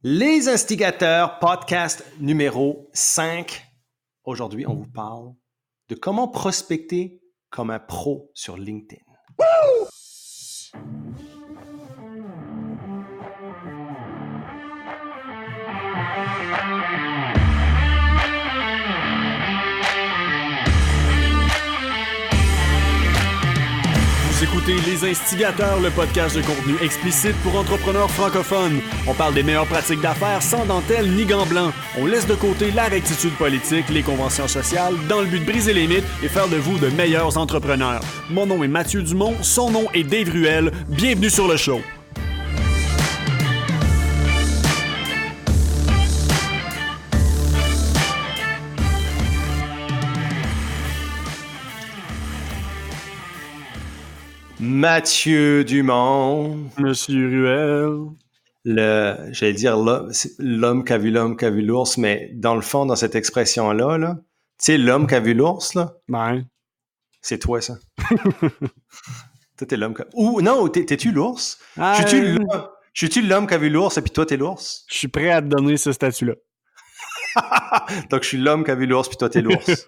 Les Instigateurs, podcast numéro 5. Aujourd'hui, on vous parle de comment prospecter comme un pro sur LinkedIn. Woo! Vous écoutez Les Instigateurs, le podcast de contenu explicite pour entrepreneurs francophones. On parle des meilleures pratiques d'affaires sans dentelle ni gants blancs. On laisse de côté la rectitude politique, les conventions sociales, dans le but de briser les mythes et faire de vous de meilleurs entrepreneurs. Mon nom est Mathieu Dumont, son nom est Dave Ruel. Bienvenue sur le show. Mathieu Dumont. Monsieur Ruel. J'allais dire l'homme qui a vu l'ours, mais dans le fond, dans cette expression-là, tu sais, l'homme qui a vu l'ours, là, Ouais. c'est toi, ça. Toi, t'es l'homme qui a... Ou non, t'es-tu l'ours? Je suis-tu l'homme qui a vu l'ours et puis toi, t'es l'ours? Je suis prêt à te donner ce statut-là. Donc, je suis l'homme qui a vu l'ours puis toi, t'es l'ours.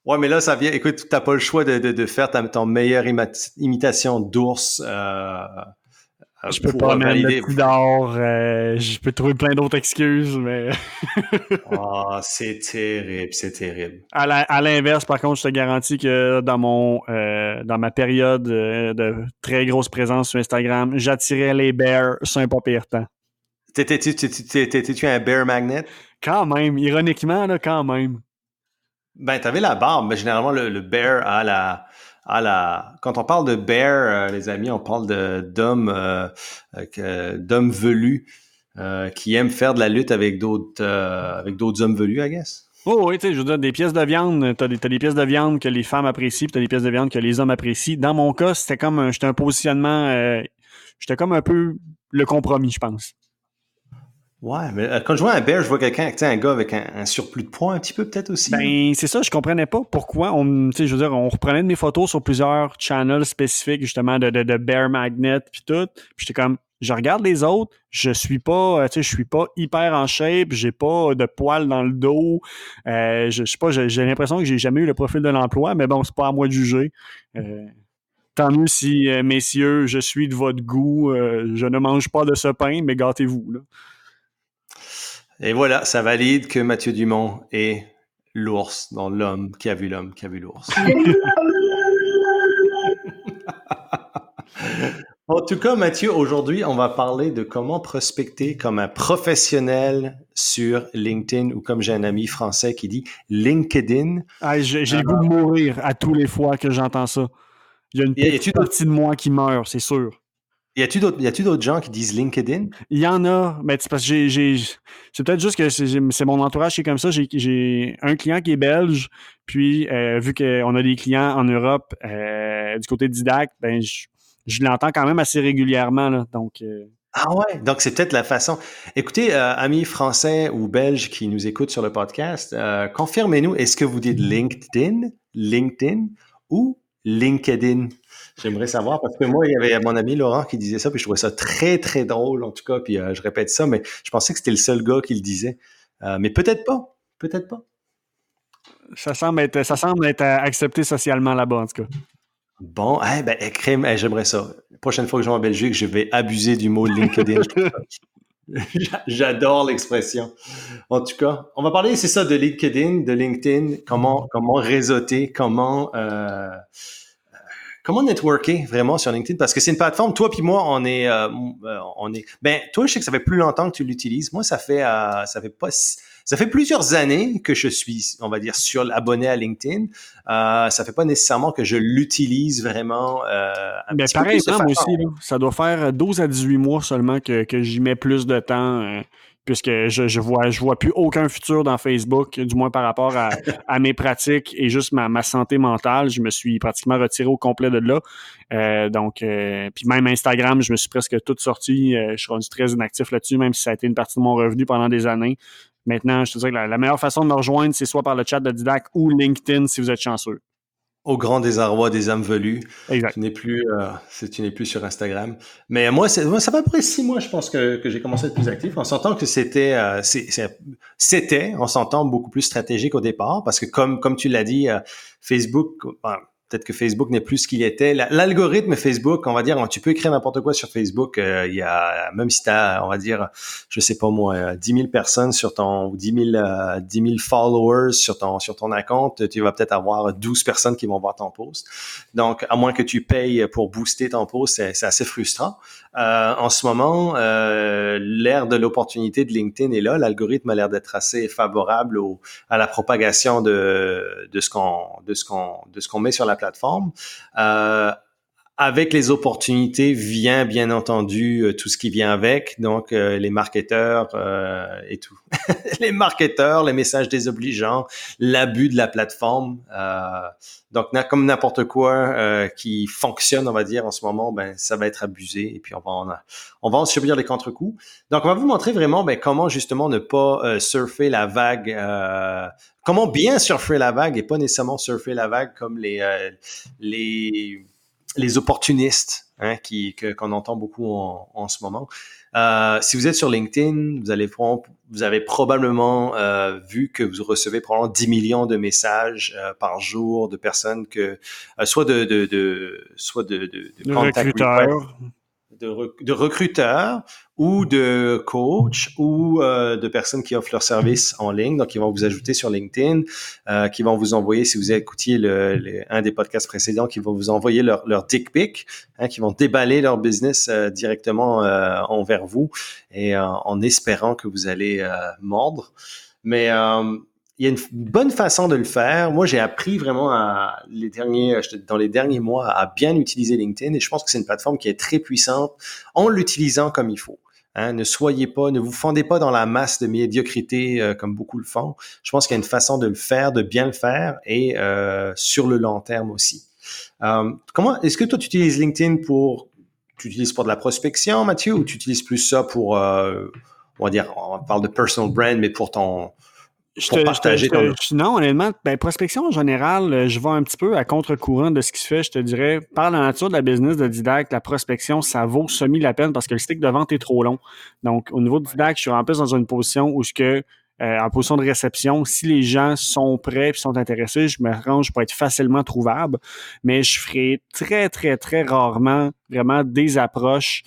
Ouais, mais là, ça vient... Écoute, t'as pas le choix de faire ton meilleure imitation d'ours. Je peux pas mettre le petit d'or. Je peux trouver plein d'autres excuses, mais... c'est terrible, c'est terrible. À l'inverse, par contre, je te garantis que dans ma période de très grosse présence sur Instagram, j'attirais les bears sur un pas pire temps. T'étais-tu un bear magnet? Quand même, ironiquement, là, quand même. Ben, t'avais la barbe, mais généralement, le bear a la... Quand on parle de bear, les amis, on parle d'hommes velus qui aiment faire de la lutte avec d'autres hommes velus, I guess. Oh oui, tu sais, je veux dire, des pièces de viande, t'as des pièces de viande que les femmes apprécient, puis t'as des pièces de viande que les hommes apprécient. Dans mon cas, j'étais un positionnement, j'étais comme un peu le compromis, je pense. Ouais, mais quand je vois un bear, je vois un gars avec un surplus de poids un petit peu peut-être aussi. Ben, c'est ça, je comprenais pas pourquoi on reprenait de mes photos sur plusieurs channels spécifiques, justement, de bear magnet puis tout. Puis j'étais comme, je regarde les autres, je suis pas hyper en shape, j'ai pas de poils dans le dos. Je sais pas, j'ai l'impression que j'ai jamais eu le profil de l'emploi, mais bon, c'est pas à moi de juger. Tant mieux si, messieurs, je suis de votre goût, je ne mange pas de ce pain, mais gâtez-vous, là. Et voilà, ça valide que Mathieu Dumont est l'ours dans l'homme qui a vu l'ours. En tout cas, Mathieu, aujourd'hui, on va parler de comment prospecter comme un professionnel sur LinkedIn ou comme j'ai un ami français qui dit LinkedIn. J'ai le goût de mourir à tous les fois que j'entends ça. Il y a une petite partie de moi qui meurt, c'est sûr. Y a-tu d'autres gens qui disent LinkedIn? Il y en a, mais c'est parce que c'est peut-être juste que c'est mon entourage qui est comme ça. J'ai un client qui est belge, puis vu qu'on a des clients en Europe du côté de Didac, ben je l'entends quand même assez régulièrement, là, donc... Ah ouais, donc c'est peut-être la façon. Écoutez, amis français ou belges qui nous écoutent sur le podcast, confirmez-nous, est-ce que vous dites LinkedIn ou LinkedIn? J'aimerais savoir parce que moi, il y avait mon ami Laurent qui disait ça, puis je trouvais ça très, très drôle en tout cas, puis je répète ça, mais je pensais que c'était le seul gars qui le disait. Mais peut-être pas. Ça semble être accepté socialement là-bas, en tout cas. Bon, j'aimerais ça. La prochaine fois que je vais en Belgique, je vais abuser du mot LinkedIn. J'adore l'expression. En tout cas, on va parler, c'est ça, de LinkedIn, comment réseauter, comment networker vraiment sur LinkedIn, parce que c'est une plateforme, toi puis moi, on est, toi, je sais que ça fait plus longtemps que tu l'utilises. Moi, ça fait plusieurs années que je suis, on va dire, abonné à LinkedIn. Ça fait pas nécessairement que je l'utilise vraiment. Ben, pareil, moi aussi, là, ça doit faire 12 à 18 mois seulement que j'y mets plus de temps, puisque je vois plus aucun futur dans Facebook, du moins par rapport à mes pratiques et juste ma santé mentale. Je me suis pratiquement retiré au complet de là. Puis même Instagram, je me suis presque tout sorti. Je suis rendu très inactif là-dessus, même si ça a été une partie de mon revenu pendant des années. Maintenant, je te dirais que la meilleure façon de me rejoindre, c'est soit par le chat de Didac ou LinkedIn si vous êtes chanceux. Au grand désarroi des âmes velues, Exact. tu n'es plus sur Instagram. Mais moi, ça fait à peu près 6 mois, je pense, que j'ai commencé à être plus actif. On s'entend que c'était, on s'entend beaucoup plus stratégique au départ, parce que comme tu l'as dit, Facebook, peut-être que Facebook n'est plus ce qu'il était. L'algorithme Facebook, on va dire, tu peux écrire n'importe quoi sur Facebook. Il y a, même si t'as, on va dire, je sais pas moi, 10 000 personnes sur ou 10 000 followers sur ton compte, tu vas peut-être avoir 12 personnes qui vont voir ton post. Donc, à moins que tu payes pour booster ton post, c'est assez frustrant. En ce moment, l'ère de l'opportunité de LinkedIn est là. L'algorithme a l'air d'être assez favorable à la propagation de ce qu'on met sur la plateforme. Avec les opportunités vient bien entendu tout ce qui vient avec, donc les marketeurs et tout. Les marketeurs, les messages désobligeants, l'abus de la plateforme. Donc comme n'importe quoi qui fonctionne, on va dire en ce moment, ben ça va être abusé et puis on va en subir les contre-coups. Donc on va vous montrer vraiment comment justement ne pas surfer la vague. Comment bien surfer la vague et pas nécessairement surfer la vague comme les opportunistes qu'on entend beaucoup en ce moment. Si vous êtes sur LinkedIn, vous avez probablement vu que vous recevez probablement 10 millions de messages par jour de personnes soit de contact request, de recruteurs ou de coachs ou de personnes qui offrent leurs services en ligne. Donc, ils vont vous ajouter sur LinkedIn, qui vont vous envoyer, si vous écoutiez un des podcasts précédents, qui vont vous envoyer leur dick pic, qui vont déballer leur business directement envers vous et en espérant que vous allez mordre. Mais il y a une bonne façon de le faire. Moi, j'ai appris vraiment dans les derniers mois à bien utiliser LinkedIn et je pense que c'est une plateforme qui est très puissante en l'utilisant comme il faut. Ne vous fondez pas dans la masse de médiocrité comme beaucoup le font. Je pense qu'il y a une façon de le faire, de bien le faire et sur le long terme aussi. Est-ce que toi, tu utilises LinkedIn tu utilises pour de la prospection, Mathieu, ou tu utilises plus ça pour, on va dire, on parle de personal brand, mais pour partager ton... Non, honnêtement, prospection en général, je vais un petit peu à contre-courant de ce qui se fait. Je te dirais, par la nature de la business de Didac, la prospection, ça vaut semi la peine parce que le cycle de vente est trop long. Donc, au niveau de Didac, je suis en plus dans une position où en position de réception, si les gens sont prêts et sont intéressés, je me range pour être facilement trouvable, mais je ferai très, très, très rarement vraiment des approches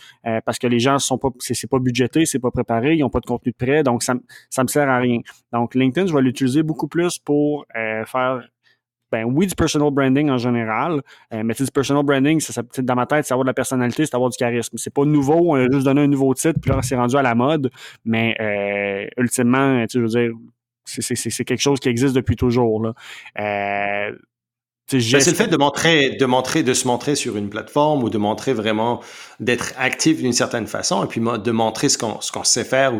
parce que les gens sont pas, c'est pas budgété, c'est pas préparé, ils n'ont pas de contenu de prêt, donc ça me sert à rien. Donc, LinkedIn, je vais l'utiliser beaucoup plus pour faire oui, du personal branding en général, mais du personal branding, dans ma tête, c'est avoir de la personnalité, c'est avoir du charisme. C'est pas nouveau, on a juste donné un nouveau titre, puis là, c'est rendu à la mode, mais ultimement, je veux dire, c'est quelque chose qui existe depuis toujours. Là. C'est le fait de se montrer sur une plateforme ou de montrer vraiment, d'être actif d'une certaine façon et puis de montrer ce qu'on sait faire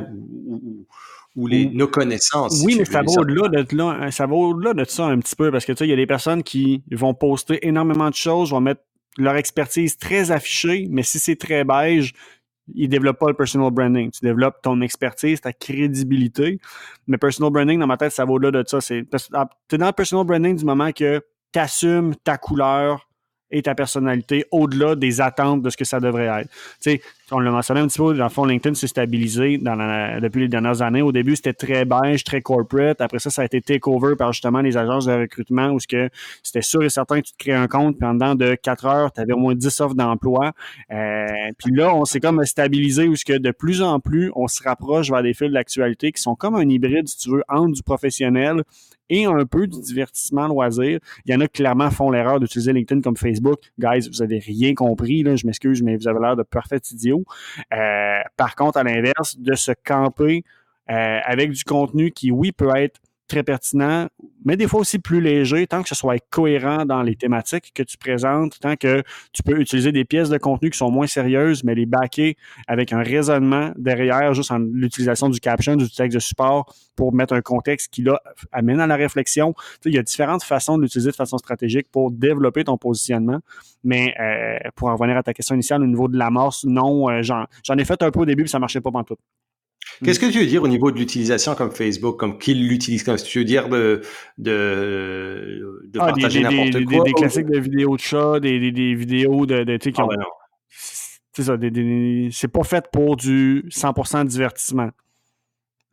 ou nos connaissances. Oui, mais ça va au-delà de ça un petit peu parce que tu sais, il y a des personnes qui vont poster énormément de choses, vont mettre leur expertise très affichée, mais si c'est très beige, ils développent pas le personal branding. Tu développes ton expertise, ta crédibilité. Mais personal branding, dans ma tête, ça va au-delà de ça. T'es dans le personal branding du moment que tu assumes ta couleur et ta personnalité au-delà des attentes de ce que ça devrait être. Tu sais, on l'a mentionné un petit peu, dans le fond, LinkedIn s'est stabilisé depuis les dernières années. Au début, c'était très beige, très corporate. Après ça, ça a été takeover par justement les agences de recrutement où c'était sûr et certain que tu te crées un compte, puis en dedans de 4 heures, tu avais au moins 10 offres d'emploi. Puis là, on s'est comme stabilisé où de plus en plus, on se rapproche vers des fils d'actualité qui sont comme un hybride, si tu veux, entre du professionnel et un peu du divertissement loisir. Il y en a qui clairement font l'erreur d'utiliser LinkedIn comme Facebook. Guys, vous avez rien compris, là, je m'excuse, mais vous avez l'air de parfaits idiots. Par contre, à l'inverse, de se camper avec du contenu qui, oui, peut être très pertinent, mais des fois aussi plus léger, tant que ce soit cohérent dans les thématiques que tu présentes, tant que tu peux utiliser des pièces de contenu qui sont moins sérieuses, mais les backer avec un raisonnement derrière, juste en l'utilisation du caption, du texte de support pour mettre un contexte qui, là, amène à la réflexion. Tu sais, il y a différentes façons de l'utiliser de façon stratégique pour développer ton positionnement, mais pour en revenir à ta question initiale, au niveau de l'amorce, non, j'en ai fait un peu au début, puis ça marchait pas pantoute. Qu'est-ce que tu veux dire au niveau de l'utilisation comme Facebook, comme qu'il l'utilise, comme tu veux dire de Ah, partager n'importe quoi? des classiques de vidéos de chat, des vidéos tu sais, qui Ah ben ont. non. C'est ça, c'est pas fait pour du 100% divertissement.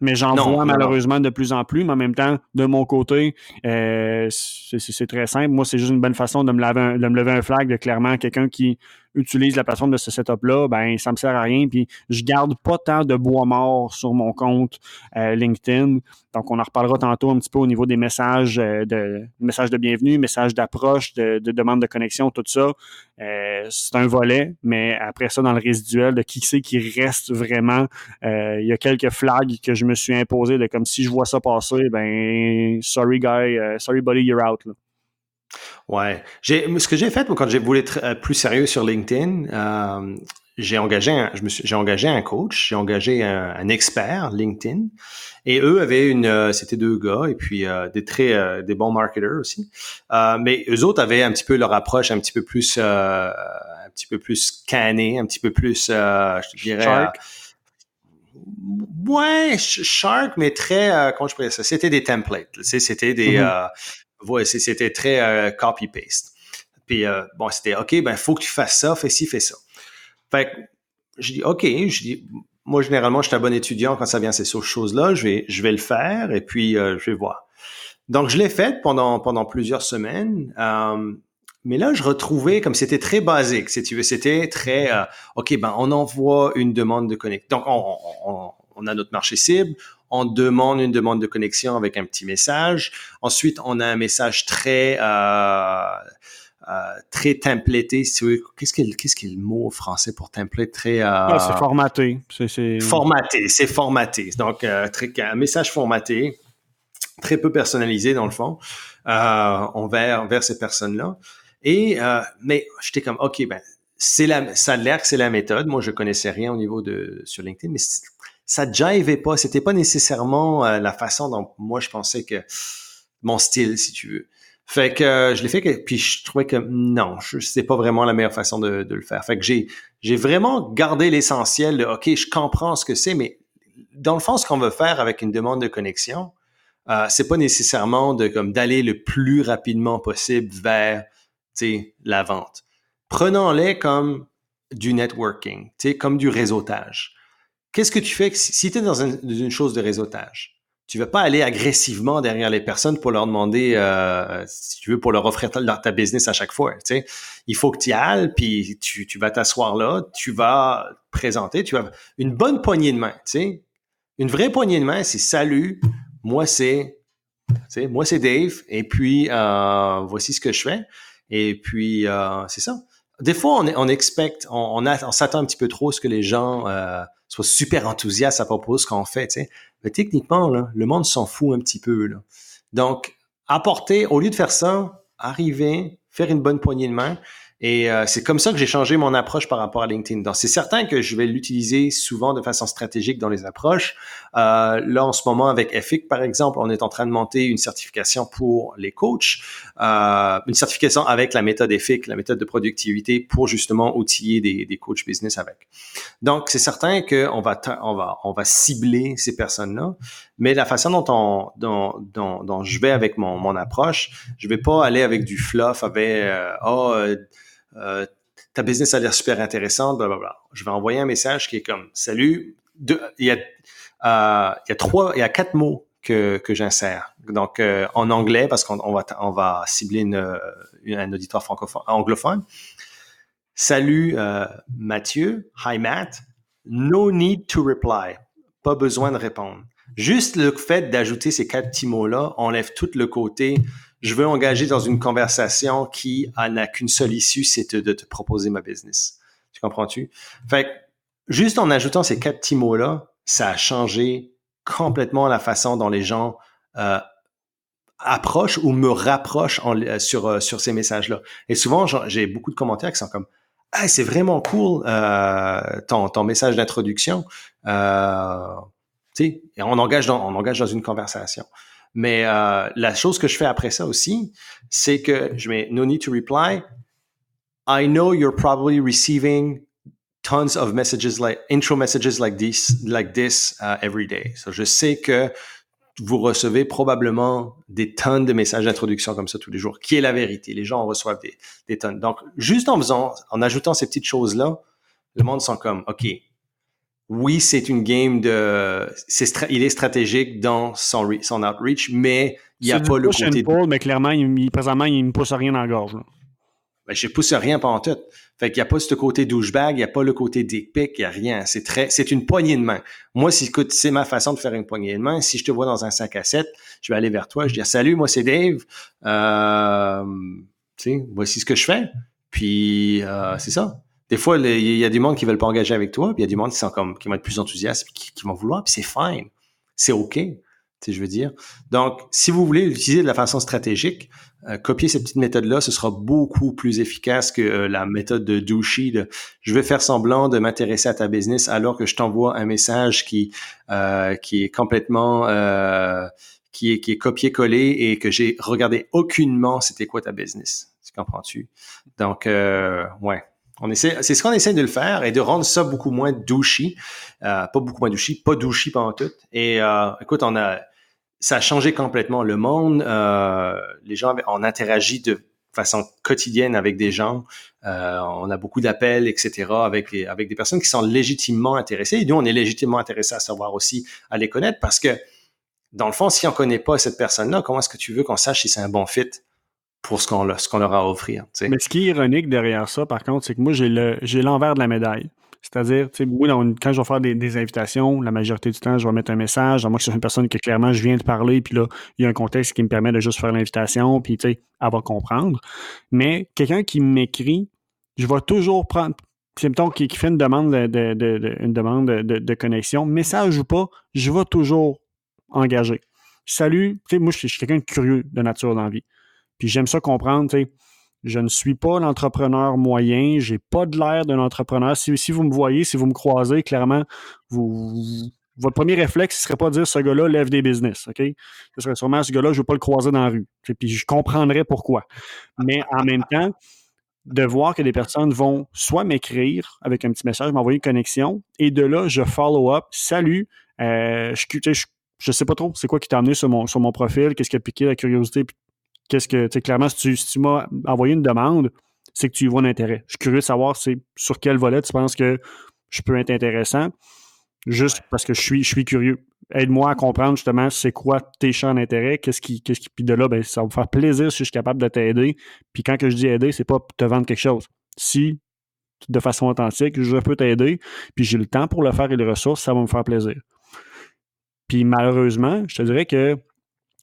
Mais j'en Non, vois non, non. malheureusement de plus en plus, mais en même temps, de mon côté, c'est très simple. Moi, c'est juste une bonne façon de de me lever un flag de clairement quelqu'un qui utilise la plateforme de ce setup-là, ben ça me sert à rien. Puis je garde pas tant de bois mort sur mon compte LinkedIn. Donc, on en reparlera tantôt un petit peu au niveau des messages de bienvenue, messages d'approche, de demande de connexion, tout ça. C'est un volet, mais après ça, dans le résiduel de qui c'est qui reste vraiment, il y a quelques flags que je me suis imposé de comme si je vois ça passer, ben sorry guy, sorry buddy, you're out. Là. Ouais. Ce que j'ai fait, moi, quand j'ai voulu être plus sérieux sur LinkedIn, j'ai engagé un coach, j'ai engagé un expert LinkedIn, et eux avaient c'était deux gars, et puis des bons marketeurs aussi. Mais eux autres avaient un petit peu leur approche un petit peu plus cannée, un petit peu plus, je te dirais, Shark. ouais, shark, mais très, comment je pourrais dire ça? C'était des templates. Tu sais, c'était c'était très copy-paste. Puis, bon, c'était, OK, ben, faut que tu fasses ça, fais ci, fais ça. Fait que, je dis, OK, moi, généralement, je suis un bon étudiant quand ça vient à ces choses-là, je vais le faire et puis, je vais voir. Donc, je l'ai fait pendant plusieurs semaines. Mais là, je retrouvais comme c'était très basique, si tu veux. C'était très, OK, ben, on envoie une demande de connexion. Donc, on a notre marché cible. On demande une demande de connexion avec un petit message. Ensuite, on a un message très templaté. Si tu veux. Qu'est-ce qui est le mot français pour template? Très, Ah, c'est formaté. formaté. C'est formaté. Donc, un message formaté très peu personnalisé dans le fond, envers ces personnes-là. Mais j'étais comme, OK, ben, ça a l'air que c'est la méthode. Moi, je connaissais rien au niveau sur LinkedIn, mais ça jivait pas. C'était pas nécessairement la façon dont moi, je pensais que mon style, si tu veux. Fait que je l'ai fait, puis je trouvais que non, c'est pas vraiment la meilleure façon de le faire. Fait que j'ai vraiment gardé l'essentiel de, OK, je comprends ce que c'est, mais dans le fond, ce qu'on veut faire avec une demande de connexion, c'est pas nécessairement d'aller le plus rapidement possible vers la vente. Prenons-les comme du networking, comme du réseautage. Qu'est-ce que tu fais si tu es dans une chose de réseautage? Tu vas pas aller agressivement derrière les personnes pour leur demander, si tu veux, pour leur offrir ta business à chaque fois. T'sais. Il faut que tu y ailles, puis tu vas t'asseoir là, tu vas présenter, tu vas une bonne poignée de main. T'sais. Une vraie poignée de main, c'est salut, moi c'est Dave, et puis voici ce que je fais. Et puis c'est ça. Des fois, on s'attend un petit peu trop à ce que les gens soient super enthousiastes à propos de ce qu'on fait. T'sais. Mais techniquement, là, le monde s'en fout un petit peu. Là. Donc, au lieu de faire ça, arriver, faire une bonne poignée de main. Et c'est comme ça que j'ai changé mon approche par rapport à LinkedIn. Donc, c'est certain que je vais l'utiliser souvent de façon stratégique dans les approches. Là, en ce moment, avec EFIC, par exemple, on est en train de monter une certification pour les coachs, une certification avec la méthode EFIC, la méthode de productivité, pour justement outiller des coachs business avec. Donc, c'est certain qu'on va cibler ces personnes-là, mais la façon dont je vais avec mon approche, je vais pas aller avec du fluff, avec ta business a l'air super intéressante, blablabla. Je vais envoyer un message qui est comme salut. Il y a 4 mots que j'insère. Donc en anglais parce qu'on va cibler un auditoire anglophone. Salut Mathieu, hi Matt. No need to reply. Pas besoin de répondre. Juste le fait d'ajouter ces 4 petits mots-là enlève tout le côté je veux engager dans une conversation qui n'a qu'une seule issue, c'est de te proposer ma business. Tu comprends-tu? Fait que, juste en ajoutant ces 4 petits mots-là, ça a changé complètement la façon dont les gens approchent ou me rapprochent sur ces messages-là. Et souvent, j'ai beaucoup de commentaires qui sont comme hey, c'est vraiment cool ton message d'introduction. Et on engage dans une conversation. Mais la chose que je fais après ça aussi, c'est que je mets no need to reply. I know you're probably receiving tons of intro messages like this every day. So, je sais que vous recevez probablement des tonnes de messages d'introduction comme ça tous les jours, qui est la vérité. Les gens en reçoivent des tonnes. Donc, juste en ajoutant ces petites choses-là, le monde sent comme, OK, oui, c'est une game il est stratégique dans son outreach, mais il n'y a pas le côté... mais clairement, présentement, il me pousse rien dans la gorge. Là. Ben, je pousse rien pendant tout. Fait qu'il n'y a pas ce côté douchebag, il n'y a pas le côté dick pic, il n'y a rien. C'est une poignée de main. Moi, écoute, c'est ma façon de faire une poignée de main. Si je te vois dans un 5 à 7, je vais aller vers toi, je dis salut, moi c'est Dave. Voici ce que je fais. Puis c'est ça. Des fois, il y a du monde qui veulent pas engager avec toi, puis il y a du monde qui vont être plus enthousiastes, qui vont vouloir, puis c'est fine. C'est OK. Je veux dire. Donc, si vous voulez l'utiliser de la façon stratégique, copier cette petite méthode-là, ce sera beaucoup plus efficace que la méthode de douchey de je vais faire semblant de m'intéresser à ta business alors que je t'envoie un message qui est complètement qui est copié-collé et que j'ai regardé aucunement c'était quoi ta business. Tu comprends-tu? Donc, ouais. C'est ce qu'on essaie de le faire et de rendre ça beaucoup moins douchey. Pas beaucoup moins douchey, pas douchey pendant tout. Et écoute, ça a changé complètement le monde. Les gens, on interagit de façon quotidienne avec des gens. On a beaucoup d'appels, etc., avec des personnes qui sont légitimement intéressées. Et nous, on est légitimement intéressés à savoir aussi, à les connaître parce que, dans le fond, si on connaît pas cette personne-là, comment est-ce que tu veux qu'on sache si c'est un bon fit pour ce qu'on leur a à offrir? T'sais? Mais ce qui est ironique derrière ça, par contre, c'est que moi, j'ai l'envers de la médaille. C'est-à-dire, tu sais, moi, quand je vais faire des invitations, la majorité du temps, je vais mettre un message, à moins que ce soit une personne que clairement je viens de parler, puis là, il y a un contexte qui me permet de juste faire l'invitation, puis tu sais, elle va comprendre. Mais quelqu'un qui m'écrit, je vais toujours prendre, mettons, qui fait une demande de connexion, message ou pas, je vais toujours engager. Salut, tu sais, moi, je suis quelqu'un de curieux de nature dans la vie. Puis j'aime ça comprendre, tu sais, je ne suis pas l'entrepreneur moyen, j'ai pas de l'air d'un entrepreneur. Si vous me voyez, si vous me croisez, clairement, votre premier réflexe, ce serait pas de dire ce gars-là lève des business, OK? Ce serait sûrement ce gars-là, je ne veux pas le croiser dans la rue. Puis je comprendrais pourquoi. Mais en même temps, de voir que des personnes vont soit m'écrire avec un petit message, m'envoyer une connexion, et de là, je follow up. Salut, je sais pas trop c'est quoi qui t'a amené sur mon profil, qu'est-ce qui a piqué la curiosité, puis qu'est-ce que, tu sais, clairement, si tu m'as envoyé une demande, c'est que tu y vois un intérêt. Je suis curieux de savoir sur quel volet tu penses que je peux être intéressant, juste parce que je suis curieux. Aide-moi à comprendre justement c'est quoi tes champs d'intérêt, puis de là, ben, ça va me faire plaisir si je suis capable de t'aider. Puis quand que je dis aider, c'est pas te vendre quelque chose. Si, de façon authentique, je peux t'aider, puis j'ai le temps pour le faire et les ressources, ça va me faire plaisir. Puis malheureusement, je te dirais que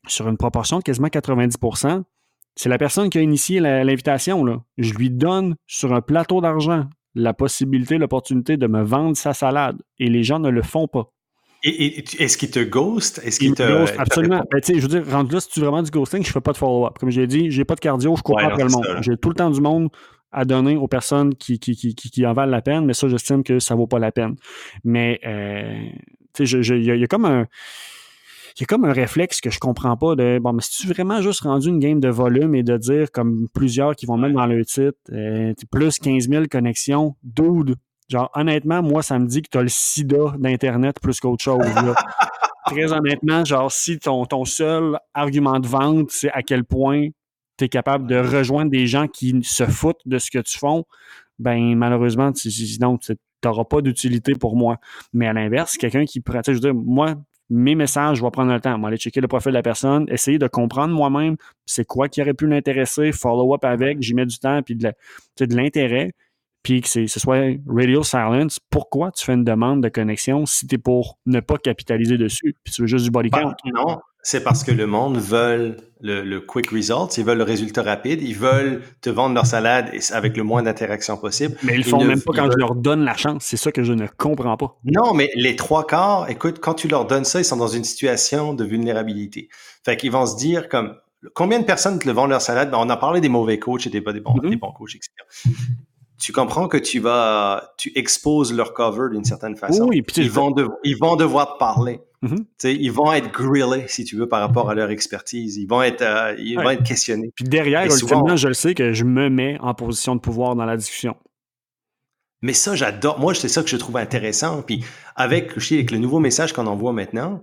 sur une proportion de quasiment 90%, c'est la personne qui a initié l'invitation. Là. Je lui donne sur un plateau d'argent la possibilité, l'opportunité de me vendre sa salade. Et les gens ne le font pas. Et est-ce qu'il te ghost? Est-ce qu'il te ghost? Absolument. Ben, je veux dire, rendu là, si tu veux vraiment du ghosting, je ne fais pas de follow-up. Comme j'ai dit, j'ai pas de cardio, je cours pas après le monde. J'ai tout le temps du monde à donner aux personnes qui en valent la peine, mais ça, j'estime que ça ne vaut pas la peine. Mais il y a comme un... Il y a comme un réflexe que je comprends pas de bon, mais si tu vraiment juste rendu une game de volume et de dire, comme plusieurs qui vont mettre dans le titre, plus 15 000 connexions, dude, genre, honnêtement, moi, ça me dit que tu as le sida d'Internet plus qu'autre chose. Là. Très honnêtement, genre, si ton seul argument de vente, c'est à quel point tu es capable de rejoindre des gens qui se foutent de ce que tu fais, ben malheureusement, sinon, tu n'auras pas d'utilité pour moi. Mais à l'inverse, quelqu'un qui prend, je veux dire, moi, mes messages, je vais prendre le temps. Je vais aller checker le profil de la personne, essayer de comprendre moi-même c'est quoi qui aurait pu l'intéresser, follow-up avec, j'y mets du temps, puis de l'intérêt, puis que ce soit radio silence. Pourquoi tu fais une demande de connexion si tu es pour ne pas capitaliser dessus, puis tu veux juste du body count? Non, c'est parce que le monde veut le quick result, ils veulent le résultat rapide, ils veulent te vendre leur salade avec le moins d'interaction possible. Mais ils le font même pas quand je leur donne la chance. C'est ça que je ne comprends pas. Non, mais les 3/4, écoute, quand tu leur donnes ça, ils sont dans une situation de vulnérabilité. Fait qu'ils vont se dire comme, combien de personnes te le vendent leur salade? Ben, on a parlé des mauvais coachs et des bons coachs, etc. Tu comprends que tu exposes leur cover d'une certaine façon. Oui, puis ils vont devoir te parler. Ils vont être grillés, si tu veux, par rapport à leur expertise. Ils vont être questionnés. Puis derrière, ultimement, je le sais que je me mets en position de pouvoir dans la discussion. Mais ça, j'adore. Moi, c'est ça que je trouve intéressant. Puis avec le nouveau message qu'on envoie maintenant,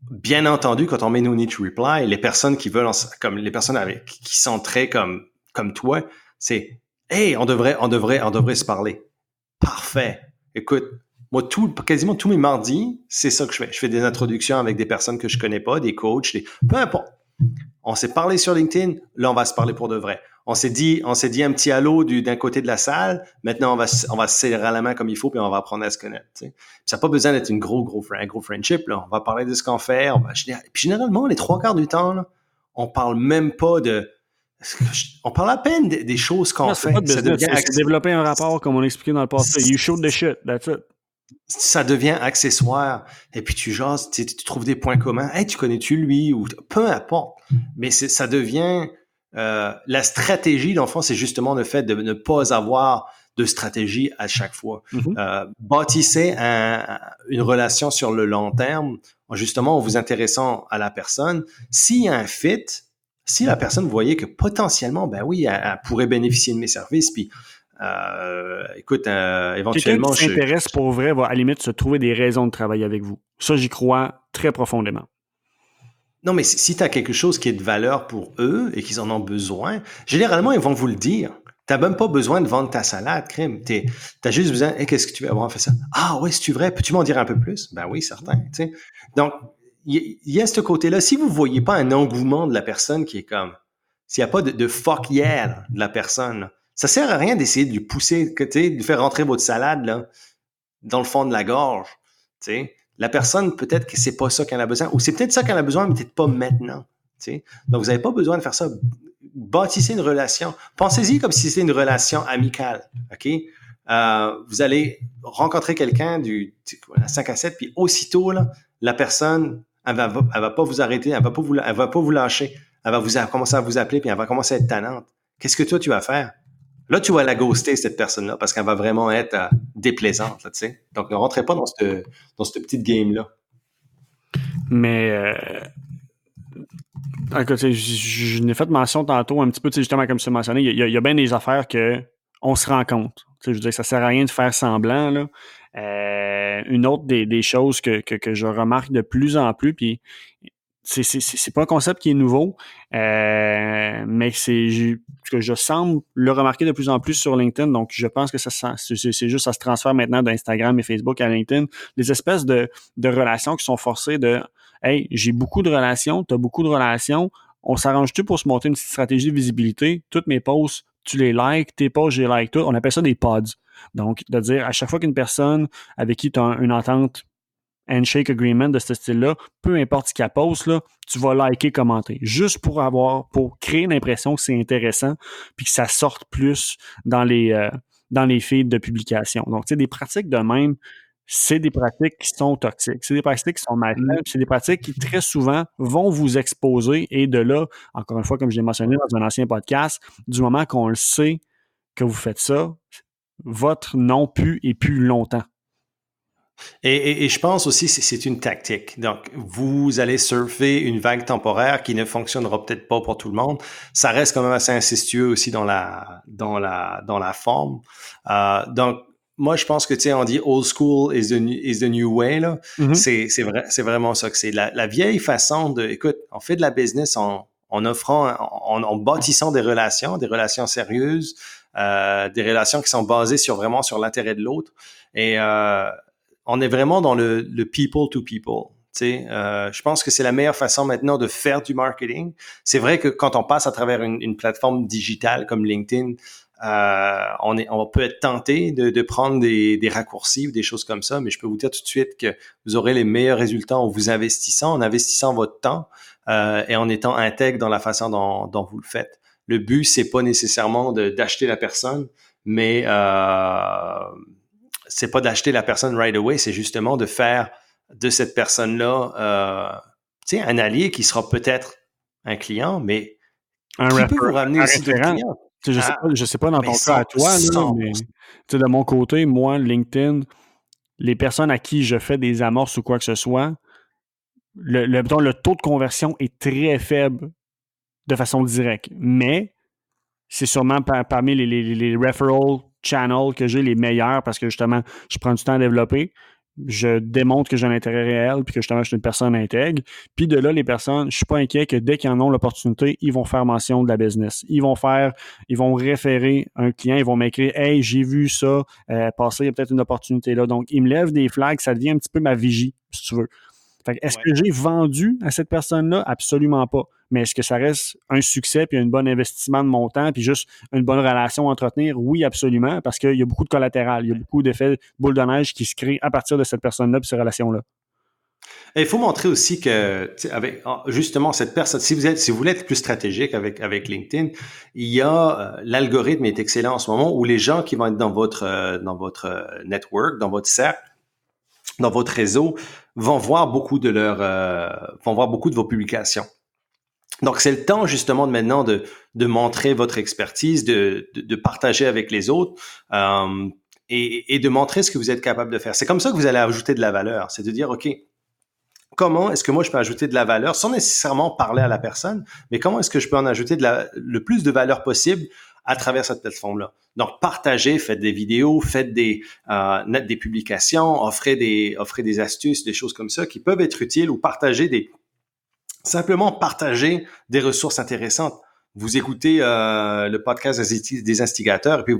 bien entendu, quand on met no need to reply, les personnes qui veulent, comme les personnes qui sont très comme toi, c'est hey, on devrait se parler. Parfait. Écoute, moi, quasiment tous mes mardis, c'est ça que je fais. Je fais des introductions avec des personnes que je connais pas, des coachs, peu importe. On s'est parlé sur LinkedIn, là, on va se parler pour de vrai. On s'est dit un petit allô d'un côté de la salle. Maintenant, on va se serrer la main comme il faut, puis on va apprendre à se connaître. Tu sais. Ça n'a pas besoin d'être un gros friendship. Là. On va parler de ce qu'on fait. Puis généralement, les 3 quarts du temps, là, on parle même pas on parle à peine des choses qu'on fait. Pas de business, c'est développer un rapport, comme on expliquait dans le passé. You shoot the shit, that's it. Ça devient accessoire. Et puis tu jases, tu trouves des points communs. Hey, tu connais-tu lui? Ou peu importe. Mais ça devient... la stratégie, dans le fond, c'est justement le fait de ne pas avoir de stratégie à chaque fois. Bâtissez une relation sur le long terme, justement en vous intéressant à la personne. S'il y a un fit, si la personne, vous voyez que potentiellement, ben oui, elle pourrait bénéficier de mes services, puis écoute, éventuellement... Quelqu'un qui s'intéresse pour vrai va à la limite se trouver des raisons de travailler avec vous. Ça, j'y crois très profondément. Non, mais si tu as quelque chose qui est de valeur pour eux et qu'ils en ont besoin, généralement, ils vont vous le dire. T'as même pas besoin de vendre ta salade, crème. T'as juste besoin, hey, qu'est-ce que tu veux avoir fait ça? Ah ouais, c'est vrai, peux-tu m'en dire un peu plus? Ben oui, certain. T'sais. Donc, il y a ce côté-là. Si vous voyez pas un engouement de la personne qui est comme, s'il n'y a pas de fuck yeah de la personne, là, ça sert à rien d'essayer de lui pousser, de faire rentrer votre salade là, dans le fond de la gorge. T'sais. La personne, peut-être que c'est pas ça qu'elle a besoin, ou c'est peut-être ça qu'elle a besoin, mais peut-être pas maintenant. T'sais. Donc, vous n'avez pas besoin de faire ça. Bâtissez une relation. Pensez-y comme si c'était une relation amicale. OK? Vous allez rencontrer quelqu'un à 5 à 7, puis aussitôt, là, la personne, elle va pas vous arrêter, elle va pas vous lâcher. Elle va commencer à vous appeler, puis elle va commencer à être tannante. Qu'est-ce que toi, tu vas faire? Là, tu vas la ghoster, cette personne-là, parce qu'elle va vraiment être déplaisante, là, tu sais. Donc, ne rentrez pas dans cette petite game-là. Mais, écoute, je n'ai fait mention tantôt un petit peu, justement, comme tu l'as mentionné, il y a bien des affaires qu'on se rend compte. Je veux dire, ça sert à rien de faire semblant, là. Une autre des choses que je remarque de plus en plus, puis c'est pas un concept qui est nouveau, mais que je semble le remarquer de plus en plus sur LinkedIn. Donc, je pense que c'est juste, ça se transfère maintenant d'Instagram et Facebook à LinkedIn. Les espèces de relations qui sont forcées de « Hey, j'ai beaucoup de relations, t'as beaucoup de relations, on s'arrange-tu pour se monter une petite stratégie de visibilité? Toutes mes posts, tu les likes, tes posts, je les like toutes. » On appelle ça des pods. Donc, de dire à chaque fois qu'une personne avec qui tu as une entente handshake agreement de ce style-là, peu importe ce qu'elle poste, là, tu vas liker, commenter. Juste pour créer l'impression que c'est intéressant puis que ça sorte plus dans les feeds de publication. Donc, tu sais, des pratiques de même, c'est des pratiques qui sont toxiques. C'est des pratiques qui sont malsaines. C'est des pratiques qui, très souvent, vont vous exposer. Et de là, encore une fois, comme je l'ai mentionné dans un ancien podcast, du moment qu'on le sait que vous faites ça, votre nom pue et pue longtemps. Et je pense aussi que c'est une tactique. Donc, vous allez surfer une vague temporaire qui ne fonctionnera peut-être pas pour tout le monde. Ça reste quand même assez incestueux aussi dans la forme. Donc, moi, je pense que, tu sais, on dit old school is the new way, là. Mm-hmm. C'est vraiment ça que c'est. La vieille façon écoute, on fait de la business en bâtissant des relations sérieuses, des relations qui sont basées vraiment sur l'intérêt de l'autre. Et, on est vraiment dans le people to people. Je pense que c'est la meilleure façon maintenant de faire du marketing. C'est vrai que quand on passe à travers une plateforme digitale comme LinkedIn, on peut être tenté de prendre des raccourcis ou des choses comme ça, mais je peux vous dire tout de suite que vous aurez les meilleurs résultats en investissant votre temps et en étant intègre dans la façon dont vous le faites. Le but, c'est pas nécessairement d'acheter la personne, mais c'est pas d'acheter la personne right away, c'est justement de faire de cette personne-là un allié qui sera peut-être un client, mais qui peut vous ramener aussi d'autres clients. Je sais pas dans ton cas à toi, là, mais de mon côté, moi, LinkedIn, les personnes à qui je fais des amorces ou quoi que ce soit, le taux de conversion est très faible de façon directe. Mais c'est sûrement parmi les referral channels que j'ai les meilleurs parce que justement, je prends du temps à développer. Je démontre que j'ai un intérêt réel puis que justement, je suis une personne intègre. Puis de là, les personnes, je suis pas inquiet que dès qu'ils en ont l'opportunité, ils vont faire mention de la business. Ils vont référer un client, ils vont m'écrire « Hey, j'ai vu ça passer, il y a peut-être une opportunité là. » Donc, ils me lèvent des flags, ça devient un petit peu ma vigie, si tu veux. Fait que est-ce que j'ai vendu à cette personne-là? Absolument pas. Mais est-ce que ça reste un succès puis un bon investissement de mon temps puis juste une bonne relation à entretenir? Oui, absolument, parce qu'il y a beaucoup de collatéral. Il y a beaucoup d'effets boule de neige qui se créent à partir de cette personne-là puis ces relations-là. Et il faut montrer aussi que, avec justement cette personne, si vous voulez être plus stratégique avec LinkedIn, il y a l'algorithme est excellent en ce moment où les gens qui vont être dans votre network, dans votre cercle, dans votre réseau, vont voir beaucoup de vos publications. Donc, c'est le temps justement de maintenant de montrer votre expertise, de partager avec les autres et de montrer ce que vous êtes capable de faire. C'est comme ça que vous allez ajouter de la valeur. C'est de dire, OK, comment est-ce que moi je peux ajouter de la valeur sans nécessairement parler à la personne, mais comment est-ce que je peux en ajouter le plus de valeur possible à travers cette plateforme-là. Donc, partagez, faites des vidéos, faites des publications, offrez des astuces, des choses comme ça qui peuvent être utiles ou simplement partager des ressources intéressantes. Vous écoutez le podcast des instigateurs et puis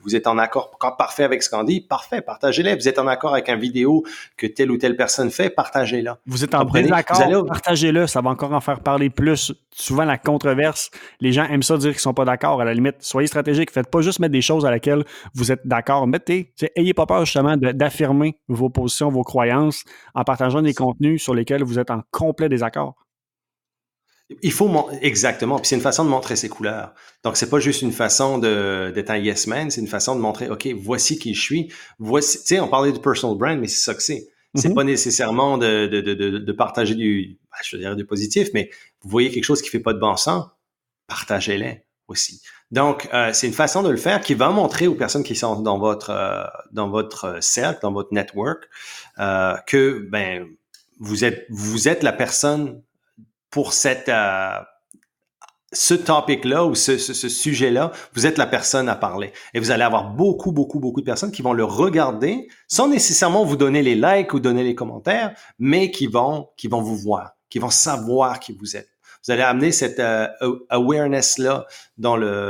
vous êtes en accord parfait avec ce qu'on dit, parfait, partagez-les. Vous êtes en accord avec une vidéo que telle ou telle personne fait, partagez-la. Vous êtes en désaccord, partagez-le, ça va encore en faire parler plus. Souvent, la controverse, les gens aiment ça dire qu'ils sont pas d'accord. À la limite, soyez stratégiques, faites pas juste mettre des choses à laquelle vous êtes d'accord. Ayez pas peur justement d'affirmer vos positions, vos croyances en partageant des contenus sur lesquels vous êtes en complet désaccord. Exactement. Puis c'est une façon de montrer ses couleurs. Donc, c'est pas juste une façon d'être un yes man, c'est une façon de montrer, OK, voici qui je suis. Voici, tu sais, on parlait de personal brand, mais c'est ça que c'est. C'est pas nécessairement de partager je dirais du positif, mais vous voyez quelque chose qui fait pas de bon sens, partagez-les aussi. Donc, c'est une façon de le faire qui va montrer aux personnes qui sont dans votre cercle, dans votre network, que, vous êtes la personne pour ce topic-là ou ce sujet-là, vous êtes la personne à parler. Et vous allez avoir beaucoup de personnes qui vont le regarder sans nécessairement vous donner les likes ou donner les commentaires, mais qui vont vous voir, qui vont savoir qui vous êtes. Vous allez amener cette awareness-là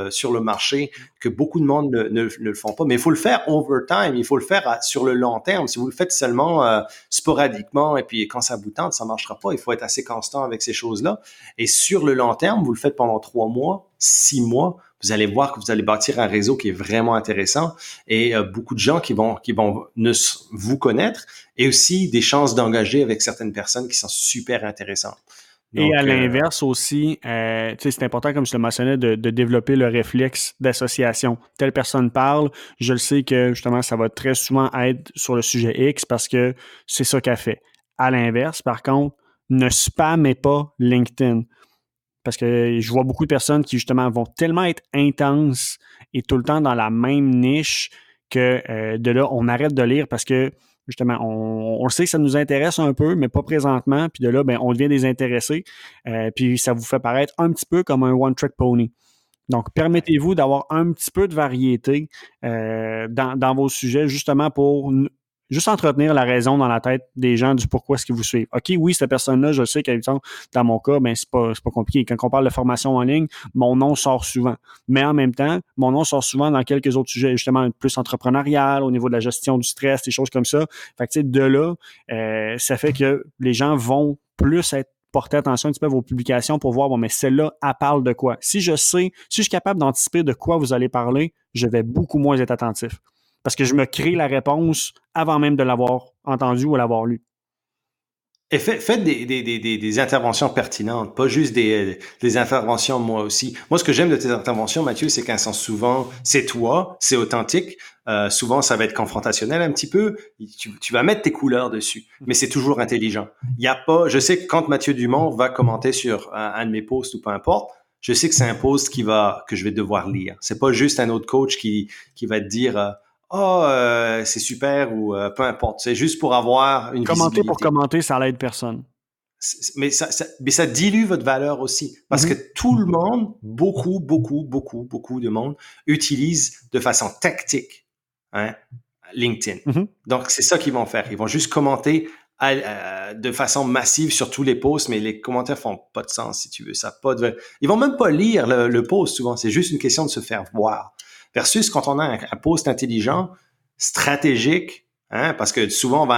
sur le marché que beaucoup de monde ne le font pas. Mais il faut le faire over time, il faut le faire sur le long terme. Si vous le faites seulement sporadiquement et puis quand ça vous tente, ça marchera pas. Il faut être assez constant avec ces choses-là. Et sur le long terme, vous le faites pendant 3 mois, 6 mois, vous allez voir que vous allez bâtir un réseau qui est vraiment intéressant et beaucoup de gens qui vont vous connaître et aussi des chances d'engager avec certaines personnes qui sont super intéressantes. Donc, et à l'inverse aussi, c'est important, comme je le mentionnais, de développer le réflexe d'association. Telle personne parle, je le sais que justement, ça va très souvent être sur le sujet X parce que c'est ça qu'elle fait. À l'inverse, par contre, ne spammez pas LinkedIn. Parce que je vois beaucoup de personnes qui, justement, vont tellement être intenses et tout le temps dans la même niche que de là, on arrête de lire parce que justement, on sait que ça nous intéresse un peu, mais pas présentement. Puis de là, on devient désintéressé. Puis ça vous fait paraître un petit peu comme un one-trick pony. Donc, permettez-vous d'avoir un petit peu de variété dans vos sujets, justement pour juste entretenir la raison dans la tête des gens du pourquoi est-ce qu'ils vous suivent. OK, oui, cette personne-là, je sais qu'habituellement, dans mon cas, c'est pas compliqué. Quand on parle de formation en ligne, mon nom sort souvent. Mais en même temps, mon nom sort souvent dans quelques autres sujets, justement, plus entrepreneurial, au niveau de la gestion du stress, des choses comme ça. Fait que, de là, ça fait que les gens vont plus porter attention un petit peu à vos publications pour voir, mais celle-là, elle parle de quoi? Si je suis capable d'anticiper de quoi vous allez parler, je vais beaucoup moins être attentif. Parce que je me crée la réponse avant même de l'avoir entendu ou l'avoir lu. Et faites des interventions pertinentes, pas juste des interventions moi aussi. Moi, ce que j'aime de tes interventions, Mathieu, c'est qu'elles sont souvent, c'est toi, c'est authentique. Souvent, ça va être confrontationnel un petit peu. Tu vas mettre tes couleurs dessus, mais c'est toujours intelligent. Il y a pas, je sais que quand Mathieu Dumont va commenter sur un de mes posts ou peu importe, je sais que c'est un post que je vais devoir lire. C'est pas juste un autre coach qui va te dire c'est super ou peu importe. C'est juste pour avoir une Commenter visibilité. pour commenter, ça l'aide personne. Mais ça dilue votre valeur aussi. Parce que tout le monde, beaucoup de monde utilise de façon tactique hein, LinkedIn. Mhm. Donc, c'est ça qu'ils vont faire. Ils vont juste commenter de façon massive sur tous les posts, mais les commentaires font pas de sens, si tu veux. Ça a pas de... Ils vont même pas lire le post, souvent. C'est juste une question de se faire voir. Versus quand on a un post intelligent, stratégique, hein, parce que souvent,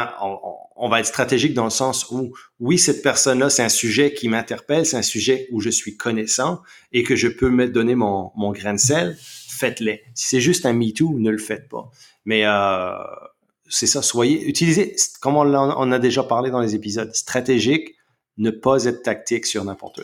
on va être stratégique dans le sens où, oui, cette personne-là, c'est un sujet qui m'interpelle, c'est un sujet où je suis connaissant et que je peux me donner mon grain de sel, faites-les. Si c'est juste un MeToo, ne le faites pas. Mais c'est ça, utilisez, comme on a déjà parlé dans les épisodes, stratégique, ne pas être tactique sur n'importe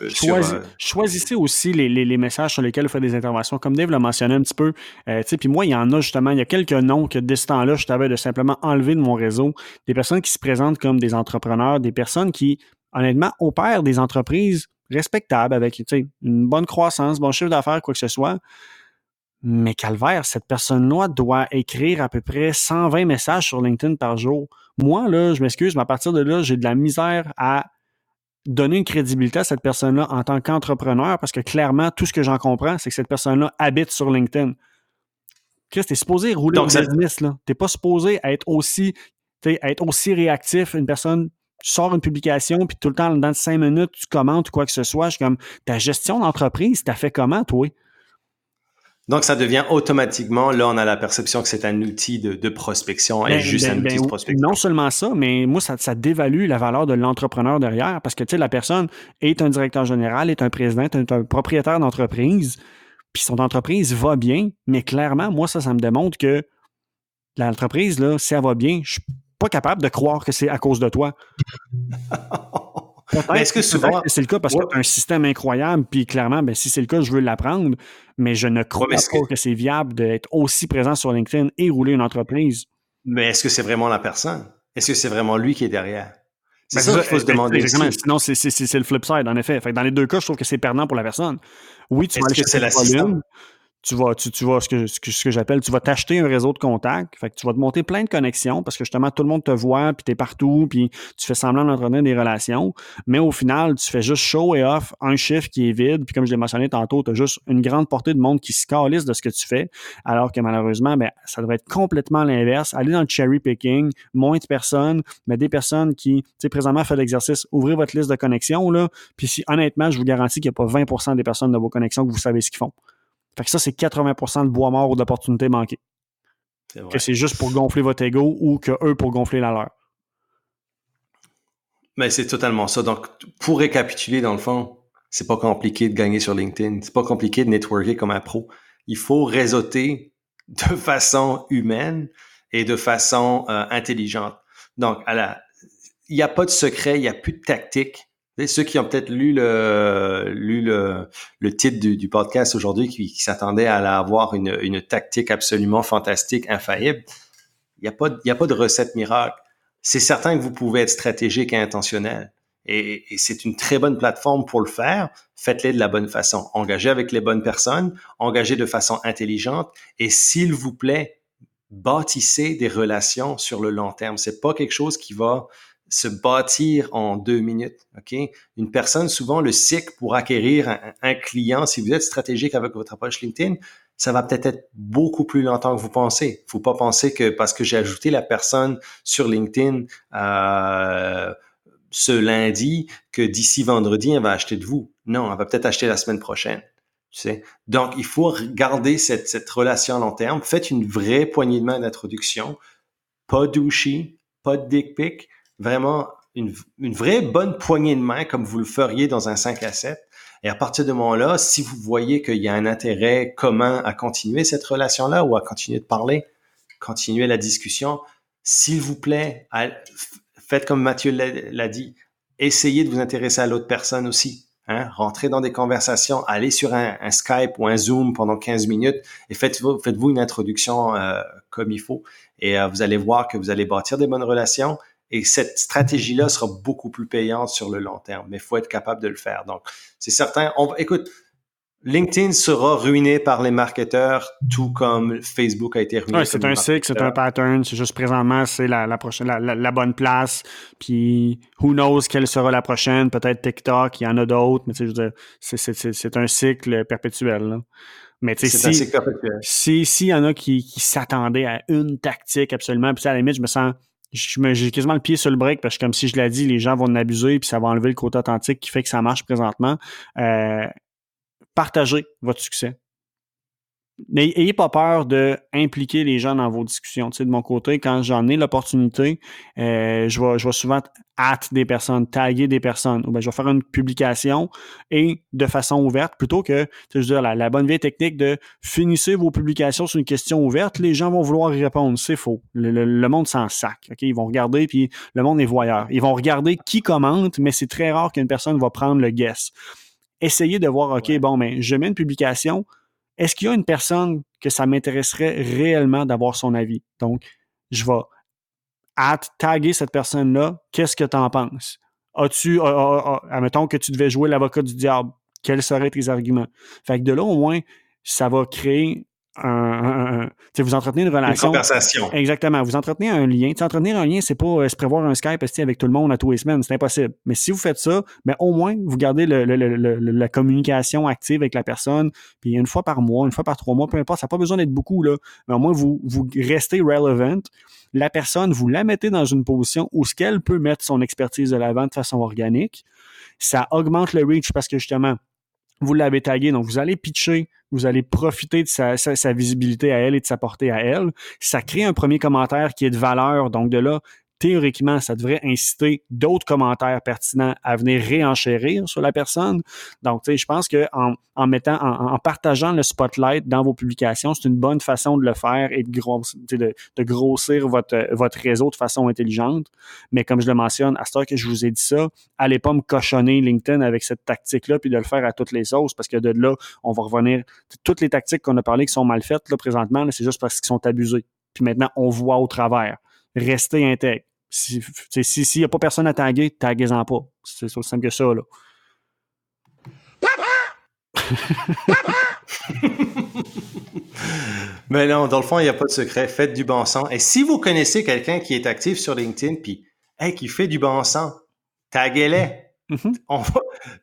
Choisissez aussi les messages sur lesquels vous faites des interventions. Comme Dave l'a mentionné un petit peu, puis moi, il y en a justement, il y a quelques noms que dès ce temps-là, je t'avais de simplement enlever de mon réseau. Des personnes qui se présentent comme des entrepreneurs, des personnes qui, honnêtement, opèrent des entreprises respectables avec une bonne croissance, bon chiffre d'affaires, quoi que ce soit. Mais calvaire, cette personne-là doit écrire à peu près 120 messages sur LinkedIn par jour. Moi, là, je m'excuse, mais à partir de là, j'ai de la misère à donner une crédibilité à cette personne-là en tant qu'entrepreneur parce que clairement, tout ce que j'en comprends, c'est que cette personne-là habite sur LinkedIn. Chris, t'es supposé rouler Donc, une business, là. T'es pas supposé être aussi réactif. Une personne, tu sors une publication, puis tout le temps, dans 5 minutes, tu commentes ou quoi que ce soit. Je suis comme, ta gestion d'entreprise, t'as fait comment, toi? Donc, ça devient automatiquement, là, on a la perception que c'est un outil de prospection et juste un outil de prospection. Non seulement ça, mais moi, ça dévalue la valeur de l'entrepreneur derrière parce que, tu sais, la personne est un directeur général, est un président, est un propriétaire d'entreprise, puis son entreprise va bien, mais clairement, moi, ça me démontre que l'entreprise, là, si elle va bien, je suis pas capable de croire que c'est à cause de toi. Mais est-ce que souvent... c'est le cas parce que tu as un système incroyable, puis clairement, ben, si c'est le cas, je veux l'apprendre, mais je ne crois pas que c'est viable d'être aussi présent sur LinkedIn et rouler une entreprise. Mais est-ce que c'est vraiment la personne? Est-ce que c'est vraiment lui qui est derrière? C'est ça qu'il faut se demander aussi. Sinon, c'est le flip side, en effet. Fait que dans les deux cas, je trouve que c'est perdant pour la personne. Oui, tu vas aller chercher le volume. Tu vas ce que j'appelle, tu vas t'acheter un réseau de contacts. Fait que tu vas te monter plein de connexions parce que justement, tout le monde te voit, puis tu es partout, puis tu fais semblant d'entretenir des relations. Mais au final, tu fais juste show et off un chiffre qui est vide. Puis comme je l'ai mentionné tantôt, tu as juste une grande portée de monde qui se calisse de ce que tu fais. Alors que malheureusement, ben, ça devrait être complètement l'inverse. Aller dans le cherry picking, moins de personnes, mais des personnes qui, tu sais, présentement, font l'exercice, ouvrez votre liste de connexions, là. Puis si, honnêtement, je vous garantis qu'il n'y a pas 20% des personnes de vos connexions que vous savez ce qu'ils font. Fait que ça, c'est 80% de bois mort ou d'opportunités manquées. Que c'est juste pour gonfler votre ego ou que eux pour gonfler la leur. Mais c'est totalement ça. Donc, pour récapituler, dans le fond, c'est pas compliqué de gagner sur LinkedIn. C'est pas compliqué de networker comme un pro. Il faut réseauter de façon humaine et de façon intelligente. Donc, il n'y a pas de secret, il n'y a plus de tactique. Ceux qui ont peut-être lu le titre du podcast aujourd'hui, qui s'attendaient à avoir une tactique absolument fantastique, infaillible, il n'y a pas de recette miracle. C'est certain que vous pouvez être stratégique et intentionnel. Et c'est une très bonne plateforme pour le faire. Faites-les de la bonne façon. Engagez avec les bonnes personnes, engagez de façon intelligente et s'il vous plaît, bâtissez des relations sur le long terme. C'est pas quelque chose qui va se bâtir en 2 minutes. Ok, une personne, souvent, le cycle pour acquérir un client, si vous êtes stratégique avec votre approche LinkedIn, ça va peut-être être beaucoup plus longtemps que vous pensez. Faut pas penser que parce que j'ai ajouté la personne sur LinkedIn ce lundi, que d'ici vendredi, elle va acheter de vous. Non, elle va peut-être acheter la semaine prochaine. Tu sais. Donc, il faut garder cette relation à long terme. Faites une vraie poignée de main d'introduction. Pas douchy, pas de dick pic. Vraiment, une vraie bonne poignée de main comme vous le feriez dans un 5 à 7. Et à partir de ce moment-là, si vous voyez qu'il y a un intérêt commun à continuer cette relation-là ou à continuer de parler, continuer la discussion, s'il vous plaît, faites comme Mathieu l'a dit, essayez de vous intéresser à l'autre personne aussi. Hein? Rentrez dans des conversations, allez sur un Skype ou un Zoom pendant 15 minutes et faites-vous une introduction comme il faut. Et vous allez voir que vous allez bâtir des bonnes relations et cette stratégie-là sera beaucoup plus payante sur le long terme. Mais il faut être capable de le faire. Donc, c'est certain. Écoute, LinkedIn sera ruiné par les marketeurs, tout comme Facebook a été ruiné. Ouais, c'est un cycle, c'est un pattern. C'est juste présentement, c'est la prochaine, la bonne place. Puis, who knows quelle sera la prochaine? Peut-être TikTok, il y en a d'autres, mais tu sais, je veux dire, c'est un cycle perpétuel, là. Mais tu sais, C'est assez perpétuel. s'il y en a qui s'attendaient à une tactique absolument, puis à la limite, j'ai quasiment le pied sur le break parce que comme si je l'ai dit, les gens vont en abuser puis ça va enlever le côté authentique qui fait que ça marche présentement. Partagez votre succès. N'ayez pas peur d'impliquer les gens dans vos discussions. Tu sais, de mon côté, quand j'en ai l'opportunité, je vais souvent des personnes, taguer des personnes. Ou bien, je vais faire une publication et de façon ouverte, plutôt que, tu sais, je veux dire, la bonne vieille technique de finissez vos publications sur une question ouverte, les gens vont vouloir y répondre. C'est faux. Le monde s'en sac. Okay? Ils vont regarder, puis le monde est voyeur. Ils vont regarder qui commente, mais c'est très rare qu'une personne va prendre le guess. Essayez de voir, OK, bon, mais je mets une publication. Est-ce qu'il y a une personne que ça m'intéresserait réellement d'avoir son avis? Donc, je vais taguer cette personne-là. Qu'est-ce que tu en penses? Admettons que tu devais jouer l'avocat du diable. Quels seraient tes arguments? Fait que de là, au moins, ça va créer vous entretenez une relation. Une conversation. Exactement. Vous entretenez un lien. Entretenir un lien, c'est pas se prévoir un Skype avec tout le monde à tous les semaines. C'est impossible. Mais si vous faites ça, ben, au moins, vous gardez la communication active avec la personne. Puis une fois par mois, une fois par 3 mois, peu importe, ça n'a pas besoin d'être beaucoup, là. Mais au moins, vous restez relevant. La personne, vous la mettez dans une position où ce qu'elle peut mettre son expertise de l'avant de façon organique. Ça augmente le reach parce que justement, vous l'avez tagué, donc vous allez pitcher, vous allez profiter de sa visibilité à elle et de sa portée à elle. Ça crée un premier commentaire qui est de valeur, donc de là, théoriquement, ça devrait inciter d'autres commentaires pertinents à venir réenchérir sur la personne. Donc, tu sais, je pense que en partageant le spotlight dans vos publications, c'est une bonne façon de le faire et de grossir votre réseau de façon intelligente. Mais comme je le mentionne, à ce temps que je vous ai dit ça, allez pas me cochonner LinkedIn avec cette tactique-là puis de le faire à toutes les sauces parce que de là, on va revenir. Toutes les tactiques qu'on a parlé qui sont mal faites là, présentement, là, c'est juste parce qu'ils sont abusés. Puis maintenant, on voit au travers. Restez intègre. S'il n'y a pas personne à taguer, taguez-en pas. C'est aussi simple que ça, là. Mais non, dans le fond, il n'y a pas de secret. Faites du bon sens. Et si vous connaissez quelqu'un qui est actif sur LinkedIn puis qui fait du bon sens, taguez-les.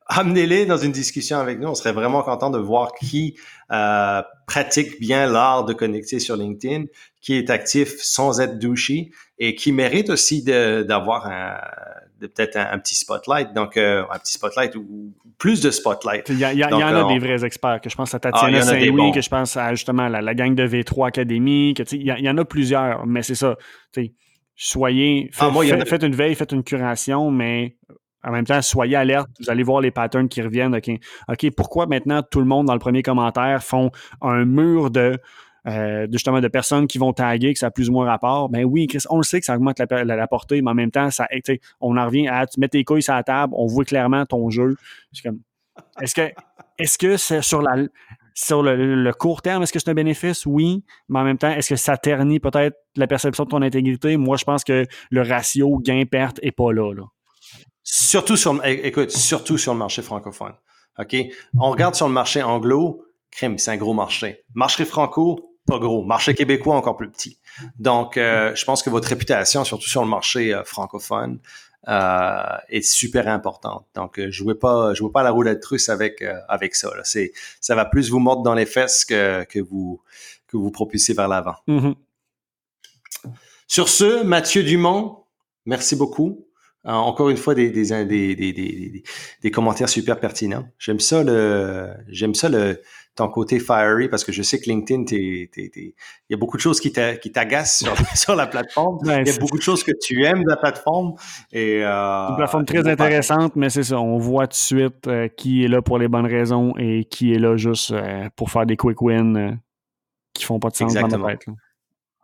Amenez-les dans une discussion avec nous. On serait vraiment content de voir qui pratique bien l'art de connecter sur LinkedIn, qui est actif sans être douchey et qui mérite aussi d'avoir peut-être un petit spotlight. Donc, un petit spotlight ou plus de spotlight. Il y en a des vrais experts, que je pense à Tatiana Saint-Louis, que je pense à justement la gang de V3 Academy, que il y en a plusieurs, mais c'est ça. Faites une veille, faites une curation, mais en même temps, soyez alerte, vous allez voir les patterns qui reviennent. OK, pourquoi maintenant tout le monde dans le premier commentaire font un mur justement de personnes qui vont taguer, que ça a plus ou moins rapport? Ben oui, Chris, on le sait que ça augmente la portée, mais en même temps, on en revient à tu mets tes couilles sur la table, on voit clairement ton jeu. C'est comme, est-ce que c'est sur le court terme, est-ce que c'est un bénéfice? Oui. Mais en même temps, est-ce que ça ternit peut-être la perception de ton intégrité? Moi, je pense que le ratio gain-perte n'est pas là. Surtout sur le marché francophone. OK? On regarde sur le marché anglo, c'est un gros marché. Marché franco, pas gros. Marché québécois, encore plus petit. Donc, je pense que votre réputation, surtout sur le marché francophone, est super importante. Donc, jouez pas à la roulette russe avec ça. Là. Ça va plus vous mordre dans les fesses que vous propulser vers l'avant. Mm-hmm. Sur ce, Mathieu Dumont, merci beaucoup. Encore une fois, des commentaires super pertinents. J'aime ça ton côté fiery parce que je sais que LinkedIn, il y a beaucoup de choses qui t'agacent sur la plateforme. Il y a beaucoup de choses que tu aimes de la plateforme. C'est une plateforme très intéressante, mais c'est ça. On voit tout de suite qui est là pour les bonnes raisons et qui est là juste pour faire des quick wins qui font pas de sens dans ma tête. Là.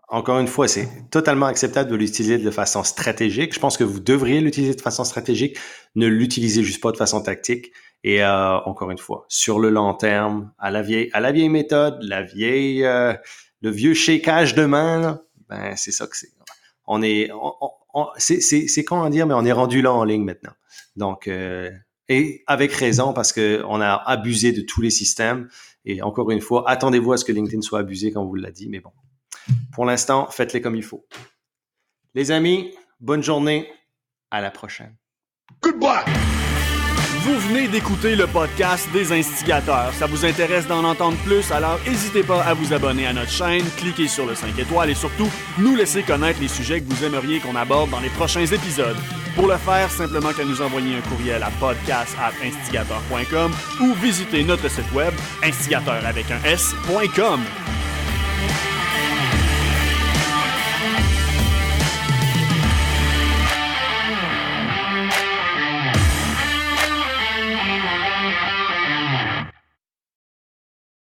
Encore une fois, c'est totalement acceptable de l'utiliser de façon stratégique. Je pense que vous devriez l'utiliser de façon stratégique. Ne l'utilisez juste pas de façon tactique. Et encore une fois, sur le long terme, à la vieille méthode, le vieux shakeage de main, là, ben c'est ça que c'est. C'est con à dire, mais on est rendu là en ligne maintenant. Donc, et avec raison parce que on a abusé de tous les systèmes. Et encore une fois, attendez-vous à ce que LinkedIn soit abusé, comme vous l'a dit. Mais bon. Pour l'instant, faites-les comme il faut. Les amis, bonne journée. À la prochaine. Goodbye! Vous venez d'écouter le podcast des Instigateurs. Ça vous intéresse d'en entendre plus, alors n'hésitez pas à vous abonner à notre chaîne, cliquez sur le 5 étoiles et surtout, nous laisser connaître les sujets que vous aimeriez qu'on aborde dans les prochains épisodes. Pour le faire, simplement qu'à nous envoyer un courriel à podcast@instigateur.com ou visiter notre site web instigateur.com.